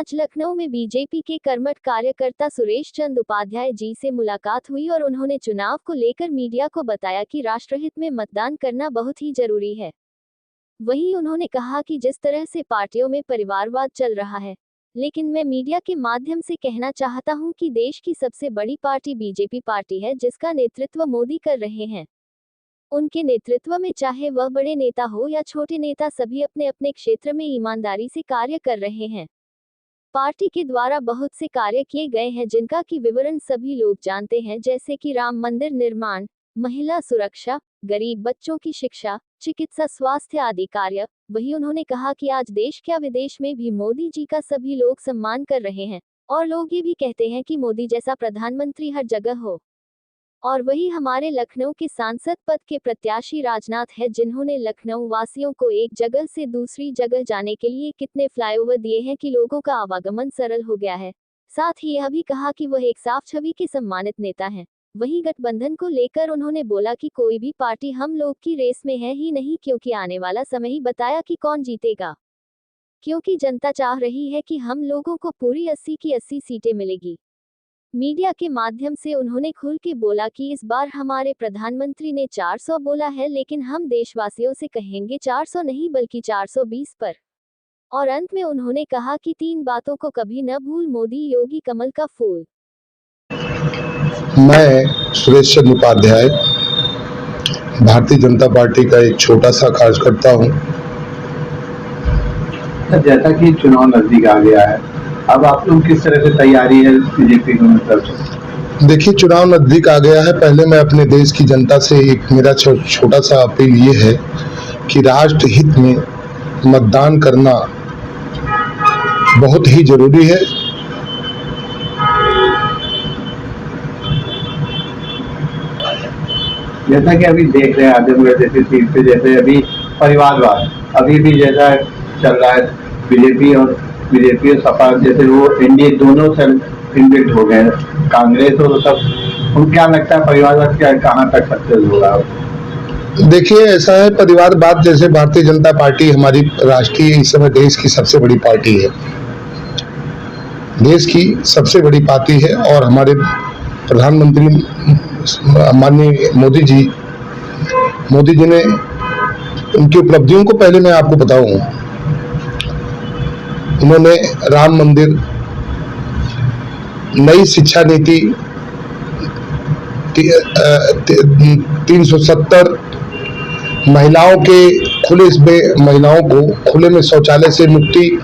आज लखनऊ में बीजेपी के कर्मठ कार्यकर्ता सुरेश चंद उपाध्याय जी से मुलाकात हुई और उन्होंने चुनाव को लेकर मीडिया को बताया कि राष्ट्रहित में मतदान करना बहुत ही जरूरी है। वहीं उन्होंने कहा कि जिस तरह से पार्टियों में परिवारवाद चल रहा है, लेकिन मैं मीडिया के माध्यम से कहना चाहता हूं कि देश की सबसे बड़ी पार्टी बीजेपी पार्टी है, जिसका नेतृत्व मोदी कर रहे हैं। उनके नेतृत्व में चाहे वह बड़े नेता हो या छोटे नेता, सभी अपने अपने क्षेत्र में ईमानदारी से कार्य कर रहे हैं। पार्टी के द्वारा बहुत से कार्य किए गए हैं जिनका की विवरण सभी लोग जानते हैं, जैसे कि राम मंदिर निर्माण, महिला सुरक्षा, गरीब बच्चों की शिक्षा, चिकित्सा, स्वास्थ्य आदि कार्य। वहीं उन्होंने कहा कि आज देश क्या विदेश में भी मोदी जी का सभी लोग सम्मान कर रहे हैं और लोग ये भी कहते हैं कि मोदी जैसा प्रधानमंत्री हर जगह हो। और वही हमारे लखनऊ के सांसद पद के प्रत्याशी राजनाथ है, जिन्होंने लखनऊ वासियों को एक जगह से दूसरी जगह जाने के लिए कितने फ्लाईओवर दिए हैं कि लोगों का आवागमन सरल हो गया है। साथ ही यह भी कहा कि वह एक साफ छवि के सम्मानित नेता हैं। वहीं गठबंधन को लेकर उन्होंने बोला कि कोई भी पार्टी हम लोग की रेस में है ही नहीं, क्योंकि आने वाला समय ही बताया कि कौन जीतेगा, क्योंकि जनता चाह रही है कि हम लोगों को पूरी 80 की 80 सीटें मिलेगी। मीडिया के माध्यम से उन्होंने खुल के बोला कि इस बार हमारे प्रधानमंत्री ने 400 बोला है, लेकिन हम देशवासियों से कहेंगे 400 नहीं बल्कि 420 पर। और अंत में उन्होंने कहा कि 3 बातों को कभी न भूल, मोदी, योगी, कमल का फूल। मैं सुरेश चंद उपाध्याय भारतीय जनता पार्टी का एक छोटा सा कार्यकर्ता हूँ। जैसा कि चुनाव नजदीक आ गया है, अब आप लोग किस तरह से तैयारी है बीजेपी की तरफ से? देखिए, चुनाव नजदीक आ गया है। पहले मैं अपने देश की जनता से एक मेरा छोटा सा अपील ये है कि राष्ट्र हित में मतदान करना बहुत ही जरूरी है। जैसा कि अभी देख रहे हैं आजमगढ़ जैसी सीट पे, जैसे अभी परिवारवाद अभी भी जैसा चल रहा है, बीजेपी और सपा जैसे वो एनडीए दोनों से इन्वेक्ट हो गए, कांग्रेस और सब। उनको क्या लगता है परिवारवाद क्या कहाँ तक सक्सेस होगा? देखिए, ऐसा है, परिवारवाद जैसे भारतीय जनता पार्टी हमारी राष्ट्रीय इस समय देश की सबसे बड़ी पार्टी है, देश की सबसे बड़ी पार्टी है। और हमारे प्रधानमंत्री माननीय मोदी जी ने उनकी उपलब्धियों को पहले मैं आपको बताऊं। उन्होंने राम मंदिर, नई शिक्षा नीति, 370 महिलाओं को खुले में शौचालय से मुक्ति,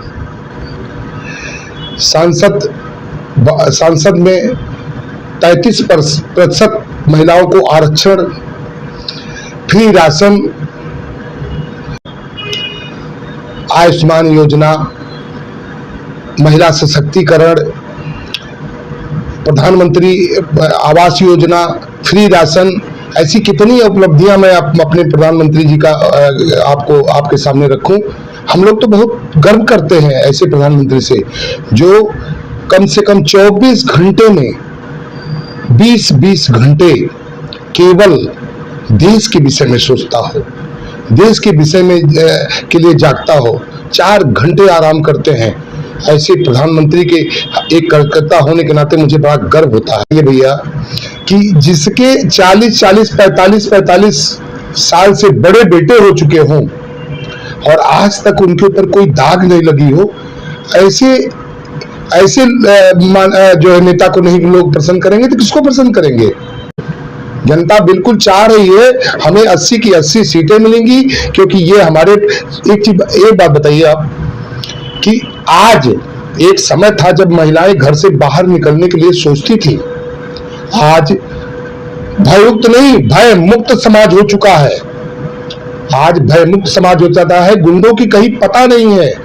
सांसद में 33% महिलाओं को आरक्षण, फ्री राशन, आयुष्मान योजना, महिला सशक्तिकरण, प्रधानमंत्री आवास योजना, फ्री राशन, ऐसी कितनी उपलब्धियां मैं अपने प्रधानमंत्री जी का आपके सामने रखूं। हम लोग तो बहुत गर्व करते हैं ऐसे प्रधानमंत्री से, जो कम से कम 24 घंटे में 20-20 घंटे केवल देश के विषय में सोचता हो, देश के विषय में के लिए जागता हो, 4 घंटे आराम करते हैं। ऐसे प्रधानमंत्री के एक कार्यकर्ता होने के नाते मुझे बड़ा गर्व होता है ये भैया, कि जिसके 45 साल से बड़े बेटे हो चुके हों और आज तक उनके ऊपर कोई दाग नहीं लगी हो, ऐसे जो है नेता को नहीं लोग पसंद करेंगे तो किसको पसंद करेंगे? जनता बिल्कुल चाह रही है हमें 80 की 80 सीटें मिलेंगी, क्योंकि ये हमारे एक बात बताइए आप कि आज एक समय था जब महिलाएं घर से बाहर निकलने के लिए सोचती थी। आज भयमुक्त नहीं, भय मुक्त समाज हो चुका है। आज भय मुक्त समाज हो जाता है, गुंडों की कहीं पता नहीं है।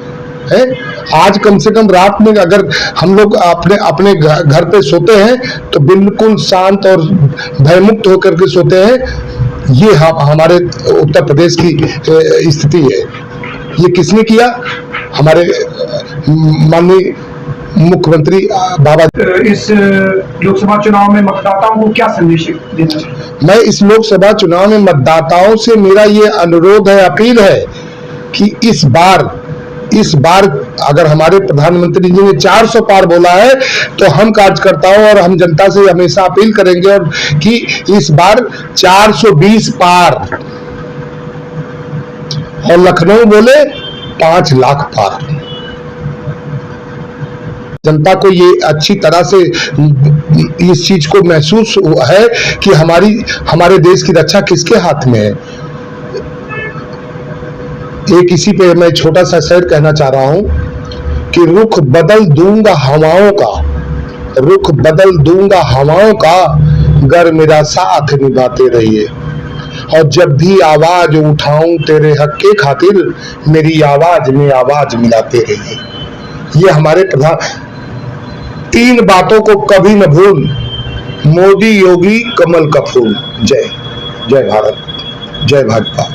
आज कम से कम रात में अगर हम लोग अपने घर पे सोते हैं तो बिल्कुल शांत और भयमुक्त होकर के सोते हैं। ये हमारे उत्तर प्रदेश की स्थिति है। ये किसने किया? हमारे माननीय मुख्यमंत्री बाबा। इस लोकसभा चुनाव में मतदाताओं को क्या संदेश देना चाहिए? मैं इस लोकसभा चुनाव में मतदाताओं से मेरा ये अनुरोध है, अपील है कि इस बार इस बार अगर हमारे प्रधानमंत्री जी ने 400 पार बोला है तो हम कार्यकर्ताओं और हम जनता से हमेशा अपील करेंगे और कि इस बार 420 पार, और लखनऊ बोले 5 लाख पार। जनता को ये अच्छी तरह से इस चीज को महसूस है कि हमारे देश की रक्षा किसके हाथ में है। एक इसी पे मैं छोटा सा शेर कहना चाह रहा हूं कि रुख बदल दूंगा हवाओं का, रुख बदल दूंगा हवाओं का, गर मेरा साथ निभाते रहिए। और जब भी आवाज उठाऊं तेरे हक के खातिर, मेरी आवाज में आवाज मिलाते रहिए। ये हमारे प्रधान 3 बातों को कभी न भूल, मोदी योगी कमल का फूल। जय जय भारत, जय भाजपा।